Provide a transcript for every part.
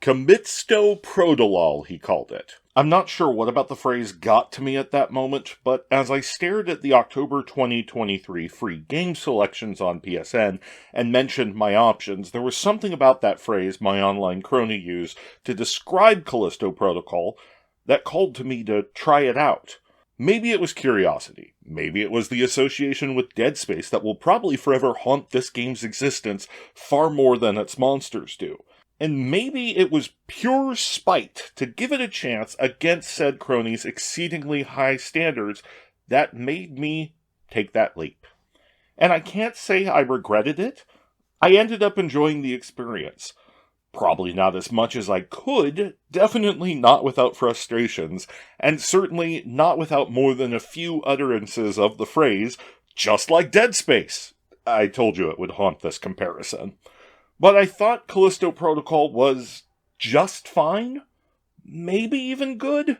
Calisto Protocol, he called it. I'm not sure what about the phrase got to me at that moment, but as I stared at the October 2023 free game selections on PSN and mentioned my options, there was something about that phrase my online crony used to describe Calisto Protocol that called to me to try it out. Maybe it was curiosity. Maybe it was the association with Dead Space that will probably forever haunt this game's existence far more than its monsters do. And maybe it was pure spite to give it a chance against said cronies' exceedingly high standards that made me take that leap. And I can't say I regretted it. I ended up enjoying the experience. Probably not as much as I could, definitely not without frustrations, and certainly not without more than a few utterances of the phrase, just like Dead Space. I told you it would haunt this comparison. But I thought Calisto Protocol was just fine? Maybe even good?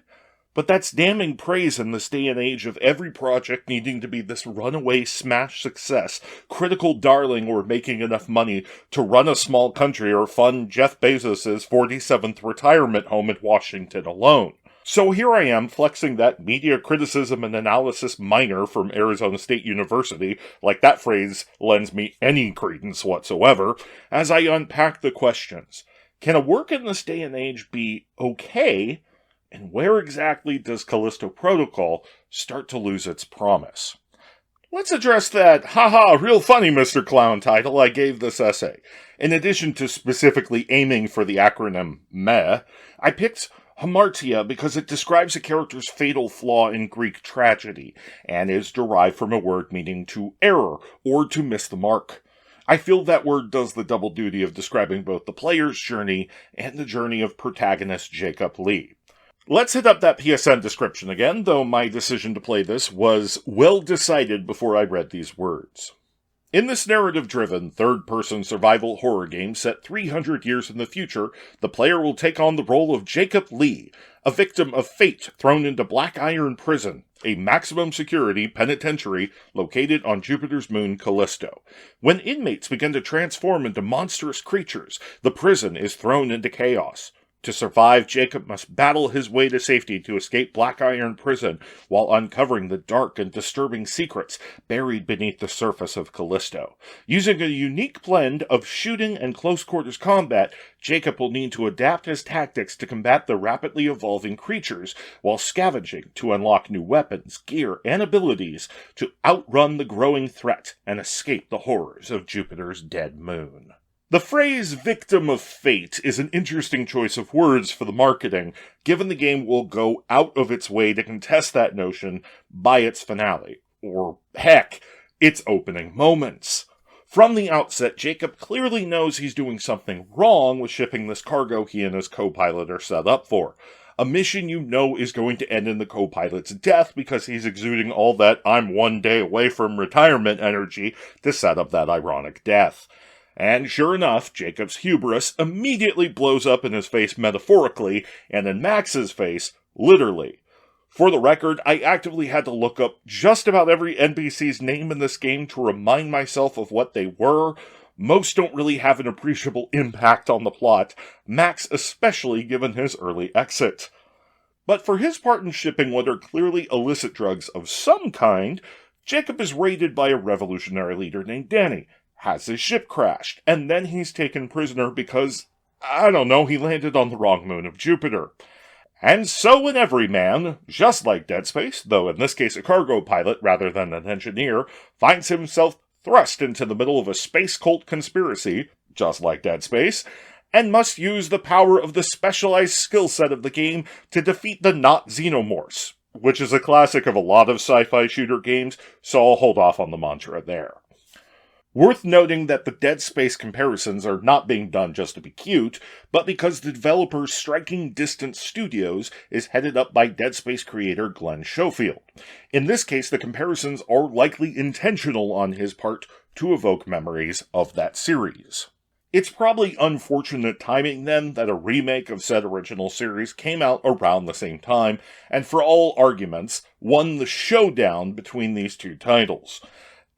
But that's damning praise in this day and age of every project needing to be this runaway smash success, critical darling or making enough money to run a small country or fund Jeff Bezos' 47th retirement home in Washington alone. So here I am flexing that media criticism and analysis minor from Arizona State University, like that phrase lends me any credence whatsoever, as I unpack the questions. Can a work in this day and age be okay? And where exactly does Calisto Protocol start to lose its promise? Let's address that haha real funny Mr. Clown title I gave this essay. In addition to specifically aiming for the acronym MEH, I picked Hamartia because it describes a character's fatal flaw in Greek tragedy, and is derived from a word meaning to err, or to miss the mark. I feel that word does the double duty of describing both the player's journey and the journey of protagonist Jacob Lee. Let's hit up that PSN description again, though my decision to play this was well decided before I read these words. In this narrative-driven, third-person survival horror game set 300 years in the future, the player will take on the role of Jacob Lee, a victim of fate thrown into Black Iron Prison, a maximum-security penitentiary located on Jupiter's moon Callisto. When inmates begin to transform into monstrous creatures, the prison is thrown into chaos. To survive, Jacob must battle his way to safety to escape Black Iron Prison while uncovering the dark and disturbing secrets buried beneath the surface of Callisto. Using a unique blend of shooting and close-quarters combat, Jacob will need to adapt his tactics to combat the rapidly evolving creatures while scavenging to unlock new weapons, gear, and abilities to outrun the growing threat and escape the horrors of Jupiter's dead moon. The phrase victim of fate is an interesting choice of words for the marketing, given the game will go out of its way to contest that notion by its finale, or heck, its opening moments. From the outset, Jacob clearly knows he's doing something wrong with shipping this cargo he and his co-pilot are set up for. A mission you know is going to end in the co-pilot's death because he's exuding all that I'm one day away from retirement energy to set up that ironic death. And sure enough, Jacob's hubris immediately blows up in his face metaphorically, and in Max's face, literally. For the record, I actively had to look up just about every NPC's name in this game to remind myself of what they were. Most don't really have an appreciable impact on the plot, Max especially given his early exit. But for his part in shipping what are clearly illicit drugs of some kind, Jacob is raided by a revolutionary leader named Danny, has his ship crashed, and then he's taken prisoner because, I don't know, he landed on the wrong moon of Jupiter. And so in every man, just like Dead Space, though in this case a cargo pilot rather than an engineer, finds himself thrust into the middle of a space cult conspiracy, just like Dead Space, and must use the power of the specialized skill set of the game to defeat the not xenomorphs, which is a classic of a lot of sci-fi shooter games, so I'll hold off on the mantra there. Worth noting that the Dead Space comparisons are not being done just to be cute, but because the developer Striking Distance Studios is headed up by Dead Space creator Glenn Schofield. In this case, the comparisons are likely intentional on his part to evoke memories of that series. It's probably unfortunate timing then that a remake of said original series came out around the same time, and for all arguments, won the showdown between these two titles.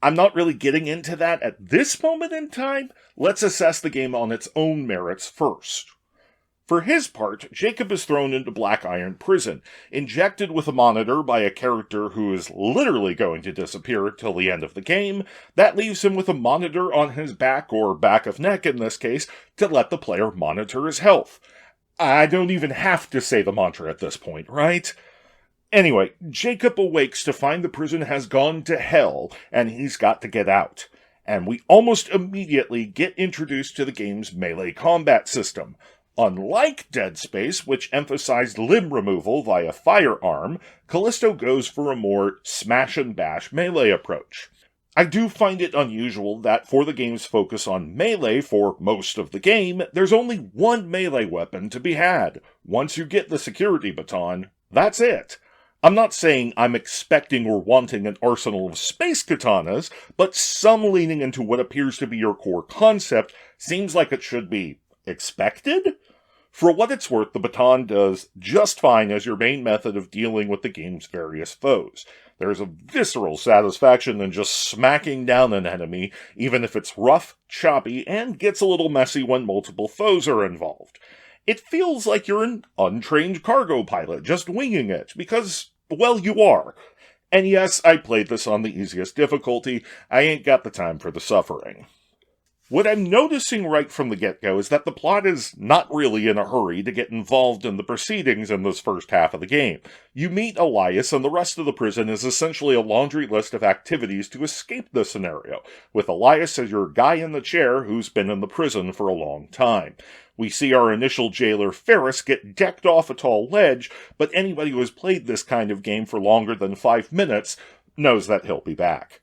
I'm not really getting into that at this moment in time. Let's assess the game on its own merits first. For his part, Jacob is thrown into Black Iron Prison, injected with a monitor by a character who is literally going to disappear till the end of the game. That leaves him with a monitor on his back, or back of neck in this case, to let the player monitor his health. I don't even have to say the mantra at this point, right? Anyway, Jacob awakes to find the prison has gone to hell, and he's got to get out. And we almost immediately get introduced to the game's melee combat system. Unlike Dead Space, which emphasized limb removal via firearm, Callisto goes for a more smash-and-bash melee approach. I do find it unusual that for the game's focus on melee for most of the game, there's only one melee weapon to be had. Once you get the security baton, that's it. I'm not saying I'm expecting or wanting an arsenal of space katanas, but some leaning into what appears to be your core concept seems like it should be expected? For what it's worth, the baton does just fine as your main method of dealing with the game's various foes. There's a visceral satisfaction in just smacking down an enemy, even if it's rough, choppy, and gets a little messy when multiple foes are involved. It feels like you're an untrained cargo pilot just winging it, because, well, you are. And yes, I played this on the easiest difficulty. I ain't got the time for the suffering. What I'm noticing right from the get-go is that the plot is not really in a hurry to get involved in the proceedings in this first half of the game. You meet Elias, and the rest of the prison is essentially a laundry list of activities to escape the scenario, with Elias as your guy in the chair who's been in the prison for a long time. We see our initial jailer Ferris get decked off a tall ledge, but anybody who has played this kind of game for longer than 5 minutes knows that he'll be back.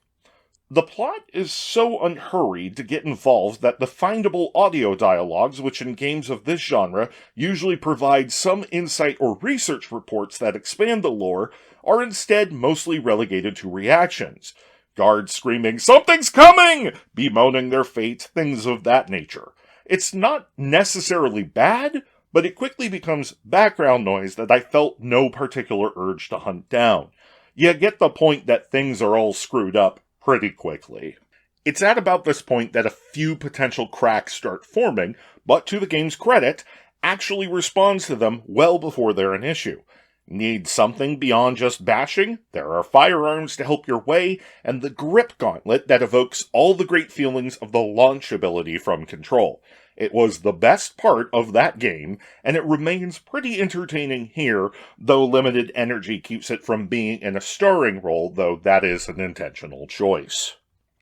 The plot is so unhurried to get involved that the findable audio dialogues, which in games of this genre usually provide some insight or research reports that expand the lore, are instead mostly relegated to reactions. Guards screaming, "Something's coming!" bemoaning their fate, things of that nature. It's not necessarily bad, but it quickly becomes background noise that I felt no particular urge to hunt down. You get the point that things are all screwed up pretty quickly. It's at about this point that a few potential cracks start forming, but to the game's credit, actually responds to them well before they're an issue. Need something beyond just bashing? There are firearms to help your way, and the grip gauntlet that evokes all the great feelings of the launch ability from Control. It was the best part of that game, and it remains pretty entertaining here, though limited energy keeps it from being in a starring role, though that is an intentional choice.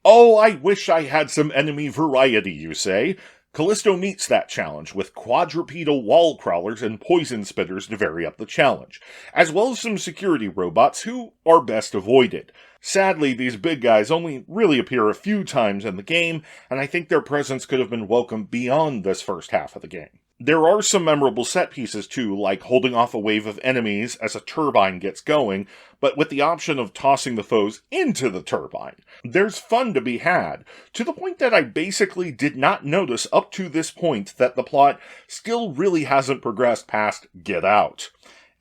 Oh, I wish I had some enemy variety, you say. Callisto meets that challenge with quadrupedal wall crawlers and poison spitters to vary up the challenge, as well as some security robots who are best avoided. Sadly, these big guys only really appear a few times in the game, and I think their presence could have been welcome beyond this first half of the game. There are some memorable set pieces too, like holding off a wave of enemies as a turbine gets going, but with the option of tossing the foes into the turbine. There's fun to be had, to the point that I basically did not notice up to this point that the plot still really hasn't progressed past Get Out.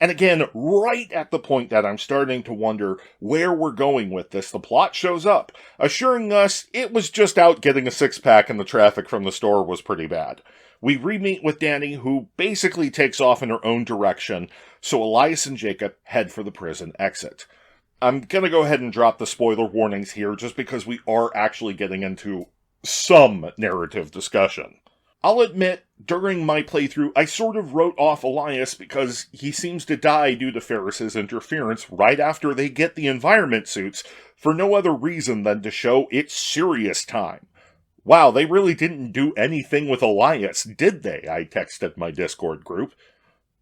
And again, right at the point that I'm starting to wonder where we're going with this, the plot shows up, assuring us it was just out getting a six-pack and the traffic from the store was pretty bad. We re-meet with Danny, who basically takes off in her own direction, so Elias and Jacob head for the prison exit. I'm gonna go ahead and drop the spoiler warnings here, just because we are actually getting into some narrative discussion. I'll admit, during my playthrough, I sort of wrote off Elias because he seems to die due to Ferris's interference right after they get the environment suits, for no other reason than to show it's serious time. Wow, they really didn't do anything with Elias, did they? I texted my Discord group.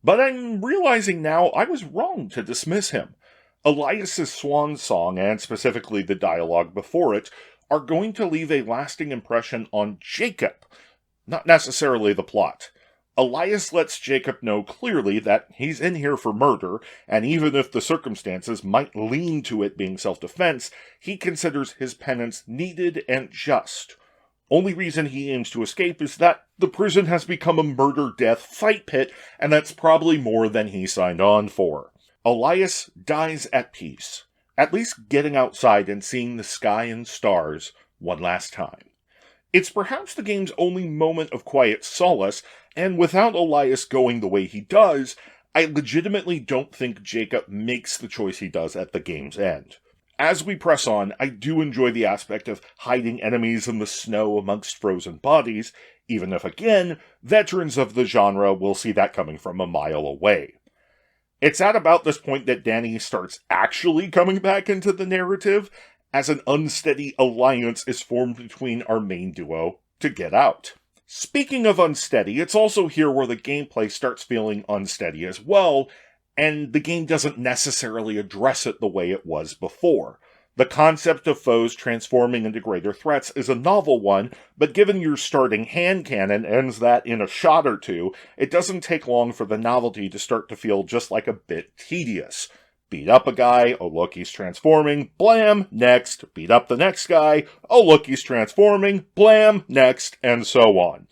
But I'm realizing now I was wrong to dismiss him. Elias's swan song, and specifically the dialogue before it, are going to leave a lasting impression on Jacob, not necessarily the plot. Elias lets Jacob know clearly that he's in here for murder, and even if the circumstances might lean to it being self-defense, he considers his penance needed and just. Only reason he aims to escape is that the prison has become a murder-death fight pit, and that's probably more than he signed on for. Elias dies at peace, at least getting outside and seeing the sky and stars one last time. It's perhaps the game's only moment of quiet solace, And without Elias going the way he does, I legitimately don't think Jacob makes the choice he does at the game's end. As we press on, I do enjoy the aspect of hiding enemies in the snow amongst frozen bodies, even if, again, veterans of the genre will see that coming from a mile away. It's at about this point that Danny starts actually coming back into the narrative, as an unsteady alliance is formed between our main duo to get out. Speaking of unsteady, it's also here where the gameplay starts feeling unsteady as well, and the game doesn't necessarily address it the way it was before. The concept of foes transforming into greater threats is a novel one, but given your starting hand cannon ends that in a shot or two, it doesn't take long for the novelty to start to feel just like a bit tedious. Beat up a guy, oh look he's transforming, blam, next, beat up the next guy, oh look he's transforming, blam, next, and so on.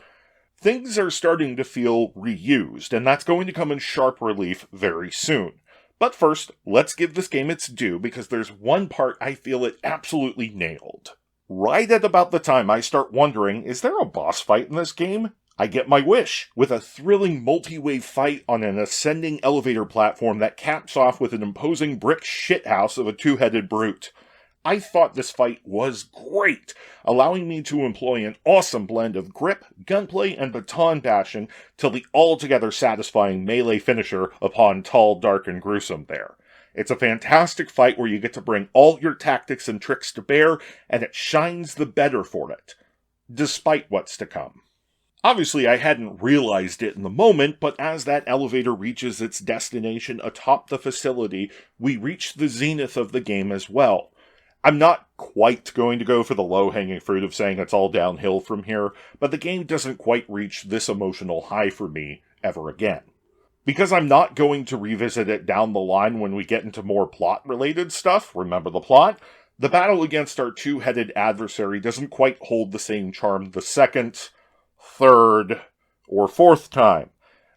Things are starting to feel reused, and that's going to come in sharp relief very soon. But first, let's give this game its due, because there's one part I feel it absolutely nailed. Right at about the time I start wondering, is there a boss fight in this game? I get my wish, with a thrilling multi-wave fight on an ascending elevator platform that caps off with an imposing brick shithouse of a two-headed brute. I thought this fight was great, allowing me to employ an awesome blend of grip, gunplay, and baton bashing till the altogether satisfying melee finisher upon tall, dark, and gruesome there. It's a fantastic fight where you get to bring all your tactics and tricks to bear, and it shines the better for it, despite what's to come. Obviously, I hadn't realized it in the moment, but as that elevator reaches its destination atop the facility, we reach the zenith of the game as well. I'm not quite going to go for the low-hanging fruit of saying it's all downhill from here, but the game doesn't quite reach this emotional high for me ever again. Because I'm not going to revisit it down the line when we get into more plot-related stuff, remember the plot, the battle against our two-headed adversary doesn't quite hold the same charm the second, third, or fourth time.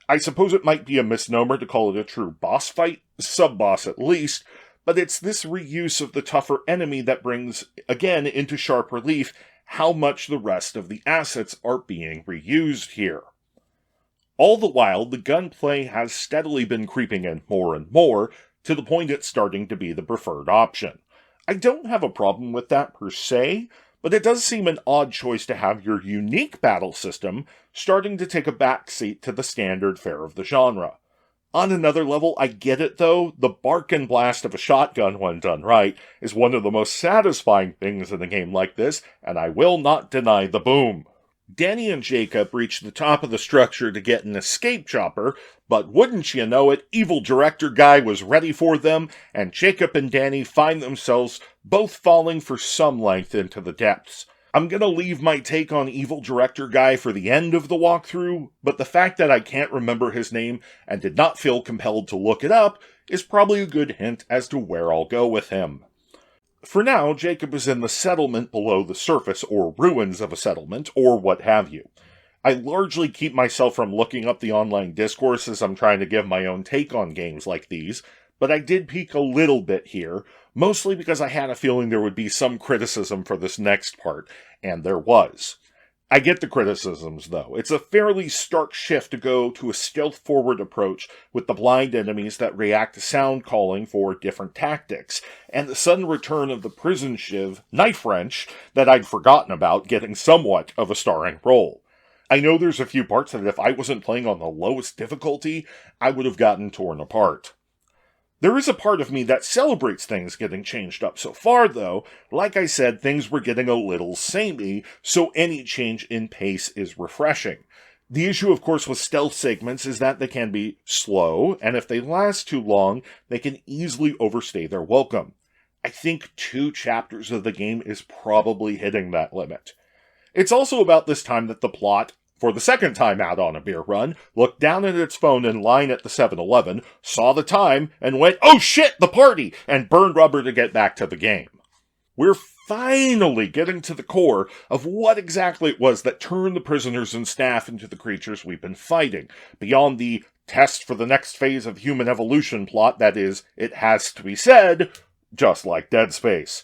I suppose it might be a misnomer to call it a true boss fight, sub-boss at least, but it's this reuse of the tougher enemy that brings, again, into sharp relief how much the rest of the assets are being reused here. All the while, the gunplay has steadily been creeping in more and more, to the point it's starting to be the preferred option. I don't have a problem with that per se, but it does seem an odd choice to have your unique battle system starting to take a backseat to the standard fare of the genre. On another level, I get it though, the bark and blast of a shotgun when done right is one of the most satisfying things in a game like this, and I will not deny the boom. Danny and Jacob reach the top of the structure to get an escape chopper, but wouldn't you know it, evil director guy was ready for them, and Jacob and Danny find themselves both falling for some length into the depths. I'm gonna leave my take on evil director guy for the end of the walkthrough, but the fact that I can't remember his name and did not feel compelled to look it up is probably a good hint as to where I'll go with him. For now, Jacob is in the settlement below the surface, or ruins of a settlement, or what have you. I largely keep myself from looking up the online discourse as I'm trying to give my own take on games like these, but I did peek a little bit here, mostly because I had a feeling there would be some criticism for this next part, and there was. I get the criticisms, though. It's a fairly stark shift to go to a stealth-forward approach with the blind enemies that react to sound calling for different tactics, and the sudden return of the prison shiv, knife wrench, that I'd forgotten about getting somewhat of a starring role. I know there's a few parts that if I wasn't playing on the lowest difficulty, I would have gotten torn apart. There is a part of me that celebrates things getting changed up so far, though. Like I said, things were getting a little samey, so any change in pace is refreshing. The issue, of course, with stealth segments is that they can be slow, and if they last too long, they can easily overstay their welcome. I think 2 chapters of the game is probably hitting that limit. It's also about this time that the plot, for the second time out on a beer run, looked down at its phone in line at the 7-Eleven, saw the time, and went, "Oh shit, the party!" and burned rubber to get back to the game. We're finally getting to the core of what exactly it was that turned the prisoners and staff into the creatures we've been fighting, beyond the test for the next phase of human evolution plot that is, it has to be said, just like Dead Space.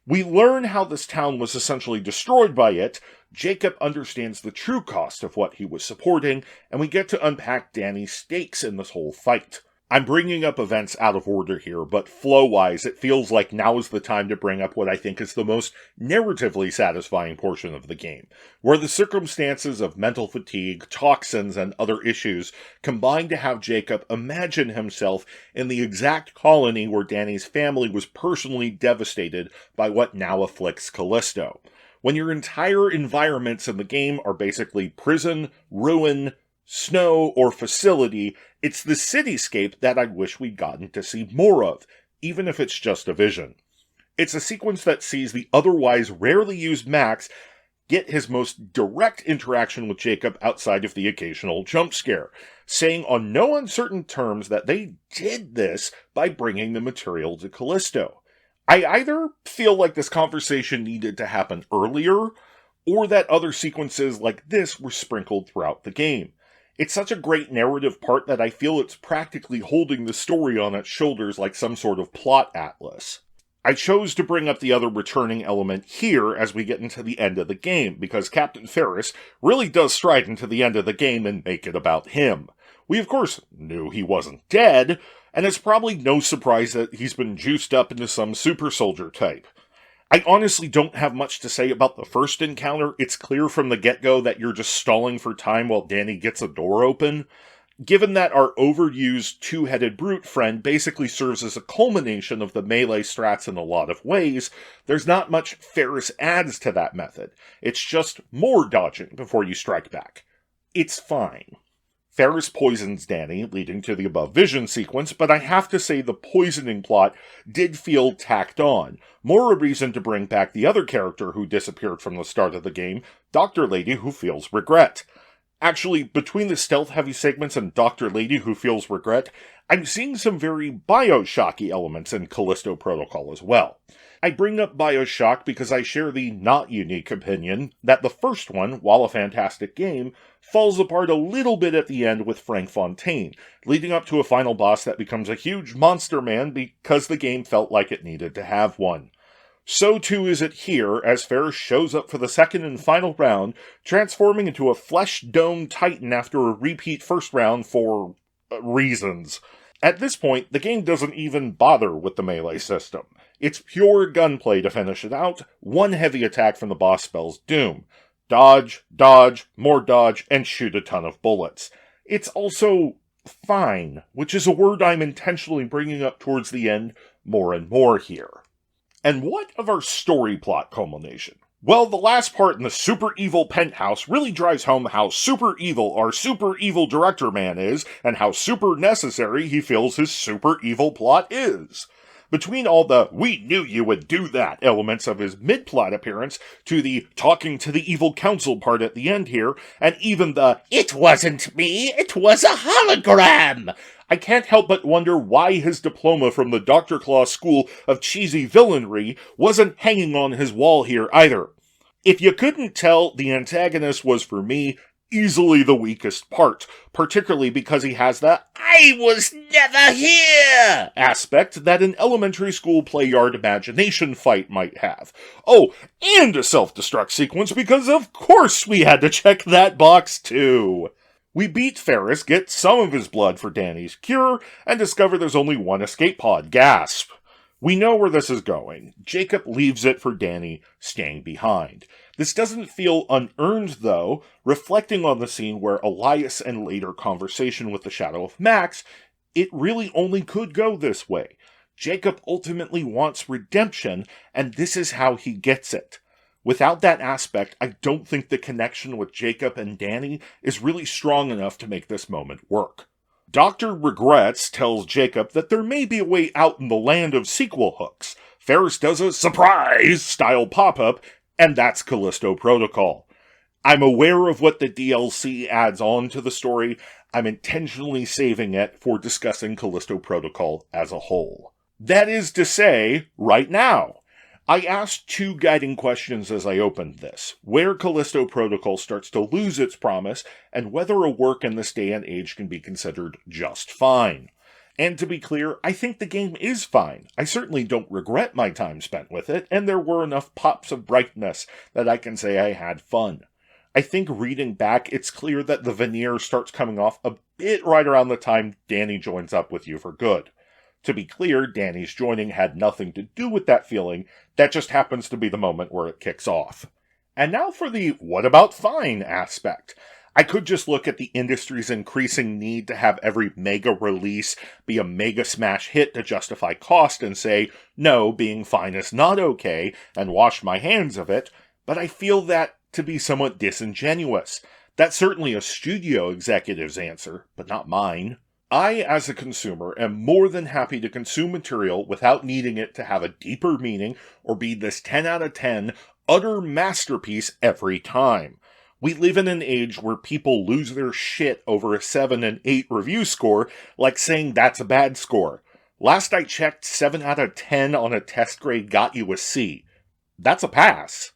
We learn how this town was essentially destroyed by it, Jacob understands the true cost of what he was supporting, and we get to unpack Danny's stakes in this whole fight. I'm bringing up events out of order here, but flow-wise, it feels like now is the time to bring up what I think is the most narratively satisfying portion of the game, where the circumstances of mental fatigue, toxins, and other issues combine to have Jacob imagine himself in the exact colony where Danny's family was personally devastated by what now afflicts Callisto. When your entire environments in the game are basically prison, ruin, snow, or facility, it's the cityscape that I wish we'd gotten to see more of, even if it's just a vision. It's a sequence that sees the otherwise rarely used Max get his most direct interaction with Jacob outside of the occasional jump scare, saying on no uncertain terms that they did this by bringing the material to Callisto. I either feel like this conversation needed to happen earlier, or that other sequences like this were sprinkled throughout the game. It's such a great narrative part that I feel it's practically holding the story on its shoulders like some sort of plot atlas. I chose to bring up the other returning element here as we get into the end of the game, because Captain Ferris really does stride into the end of the game and make it about him. We of course knew he wasn't dead, and it's probably no surprise that he's been juiced up into some super soldier type. I honestly don't have much to say about the first encounter. It's clear from the get-go that you're just stalling for time while Danny gets a door open. Given that our overused two-headed brute friend basically serves as a culmination of the melee strats in a lot of ways, there's not much Ferris adds to that method. It's just more dodging before you strike back. It's fine. Ferris poisons Danny, leading to the above vision sequence, but I have to say the poisoning plot did feel tacked on. More a reason to bring back the other character who disappeared from the start of the game, Dr. Lady Who Feels Regret. Actually, between the stealth-heavy segments and Dr. Lady Who Feels Regret, I'm seeing some very Bioshocky elements in Calisto Protocol as well. I bring up Bioshock because I share the not-unique opinion that the first one, while a fantastic game, falls apart a little bit at the end with Frank Fontaine, leading up to a final boss that becomes a huge monster man because the game felt like it needed to have one. So too is it here, as Ferris shows up for the second and final round, transforming into a flesh-domed titan after a repeat first round for reasons. At this point, the game doesn't even bother with the melee system. It's pure gunplay to finish it out, one heavy attack from the boss spells doom. Dodge, dodge, more dodge, and shoot a ton of bullets. It's also fine, which is a word I'm intentionally bringing up towards the end more and more here. And what of our story plot culmination? Well, the last part in the super evil penthouse really drives home how super evil our super evil director man is, and how super necessary he feels his super evil plot is. Between all the "we knew you would do that" elements of his mid-plot appearance, to the talking to the evil council part at the end here, and even the "it wasn't me, it was a hologram," I can't help but wonder why his diploma from the Dr. Claw School of Cheesy Villainry wasn't hanging on his wall here either. If you couldn't tell, the antagonist was, for me, easily the weakest part, particularly because he has the "I was never here" aspect that an elementary school play yard imagination fight might have. Oh, and a self-destruct sequence, because of course we had to check that box too. We beat Ferris, get some of his blood for Danny's cure, and discover there's only one escape pod. Gasp. We know where this is going. Jacob leaves it for Danny, staying behind. This doesn't feel unearned, though, reflecting on the scene where Elias and later conversation with the Shadow of Max, it really only could go this way. Jacob ultimately wants redemption, and this is how he gets it. Without that aspect, I don't think the connection with Jacob and Danny is really strong enough to make this moment work. Dr. Regrets tells Jacob that there may be a way out in the land of sequel hooks. Ferris does a surprise-style pop-up, and that's Calisto Protocol. I'm aware of what the DLC adds on to the story. I'm intentionally saving it for discussing Calisto Protocol as a whole. That is to say, right now. I asked two guiding questions as I opened this: where Calisto Protocol starts to lose its promise, and whether a work in this day and age can be considered just fine. And to be clear, I think the game is fine. I certainly don't regret my time spent with it, and there were enough pops of brightness that I can say I had fun. I think reading back, it's clear that the veneer starts coming off a bit right around the time Danny joins up with you for good. To be clear, Danny's joining had nothing to do with that feeling, that just happens to be the moment where it kicks off. And now for the what about fine aspect. I could just look at the industry's increasing need to have every mega release be a mega smash hit to justify cost and say, no, being fine is not okay, and wash my hands of it, but I feel that to be somewhat disingenuous. That's certainly a studio executive's answer, but not mine. I, as a consumer, am more than happy to consume material without needing it to have a deeper meaning or be this 10 out of 10 utter masterpiece every time. We live in an age where people lose their shit over a 7 and 8 review score, like saying that's a bad score. Last I checked, 7 out of 10 on a test grade got you a C. That's a pass.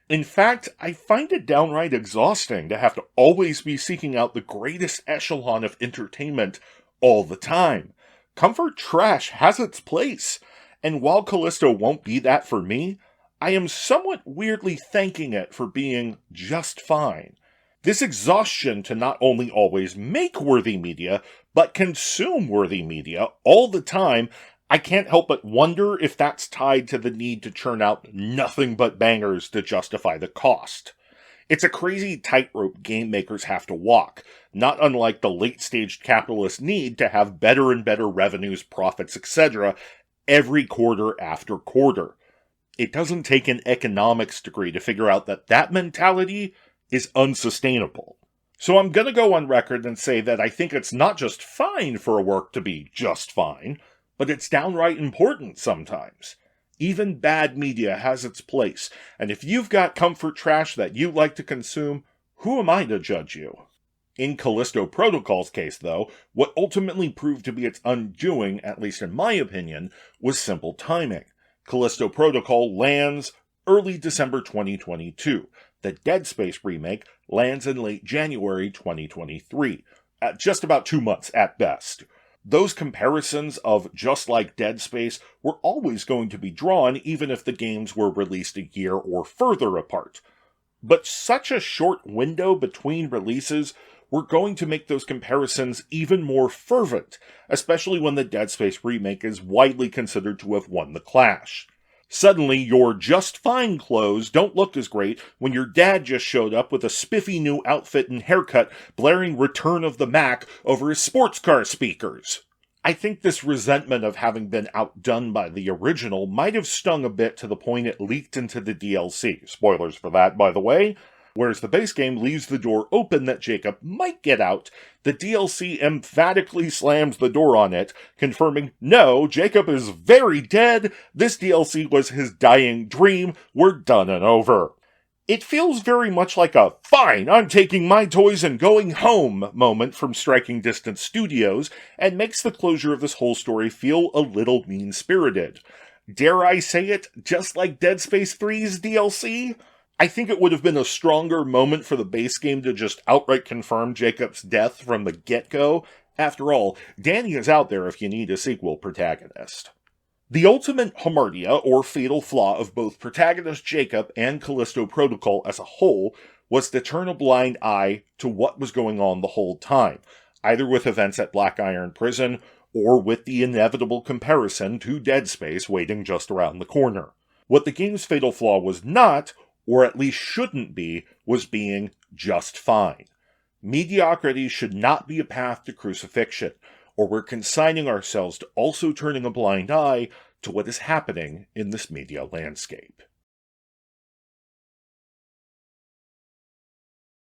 In fact, I find it downright exhausting to have to always be seeking out the greatest echelon of entertainment all the time. Comfort trash has its place, and while Callisto won't be that for me, I am somewhat weirdly thanking it for being just fine. This exhaustion to not only always make worthy media, but consume worthy media all the time, I can't help but wonder if that's tied to the need to churn out nothing but bangers to justify the cost. It's a crazy tightrope game makers have to walk, not unlike the late-stage capitalist need to have better and better revenues, profits, etc. every quarter after quarter. It doesn't take an economics degree to figure out that that mentality is unsustainable. So I'm gonna go on record and say that I think it's not just fine for a work to be just fine, but it's downright important sometimes. Even bad media has its place, and if you've got comfort trash that you like to consume, who am I to judge you? In Callisto Protocol's case, though, what ultimately proved to be its undoing, at least in my opinion, was simple timing. Callisto Protocol lands early December 2022. The Dead Space remake lands in late January 2023, at just about 2 months at best. Those comparisons of just like Dead Space were always going to be drawn even if the games were released a year or further apart. But such a short window between releases were going to make those comparisons even more fervent, especially when the Dead Space remake is widely considered to have won the clash. Suddenly, your just fine clothes don't look as great when your dad just showed up with a spiffy new outfit and haircut blaring Return of the Mac over his sports car speakers. I think this resentment of having been outdone by the original might have stung a bit to the point it leaked into the DLC. Spoilers for that, by the way. Whereas the base game leaves the door open that Jacob might get out, the DLC emphatically slams the door on it, confirming, no, Jacob is very dead, this DLC was his dying dream, we're done and over. It feels very much like a, fine, I'm taking my toys and going home moment from Striking Distance Studios, and makes the closure of this whole story feel a little mean-spirited. Dare I say it, just like Dead Space 3's DLC? I think it would have been a stronger moment for the base game to just outright confirm Jacob's death from the get-go. After all, Danny is out there if you need a sequel protagonist. The ultimate hamartia, or fatal flaw of both protagonist Jacob and Callisto Protocol as a whole, was to turn a blind eye to what was going on the whole time, either with events at Black Iron Prison, or with the inevitable comparison to Dead Space waiting just around the corner. What the game's fatal flaw was not, or at least shouldn't be, was being just fine. Mediocrity should not be a path to crucifixion, or we're consigning ourselves to also turning a blind eye to what is happening in this media landscape.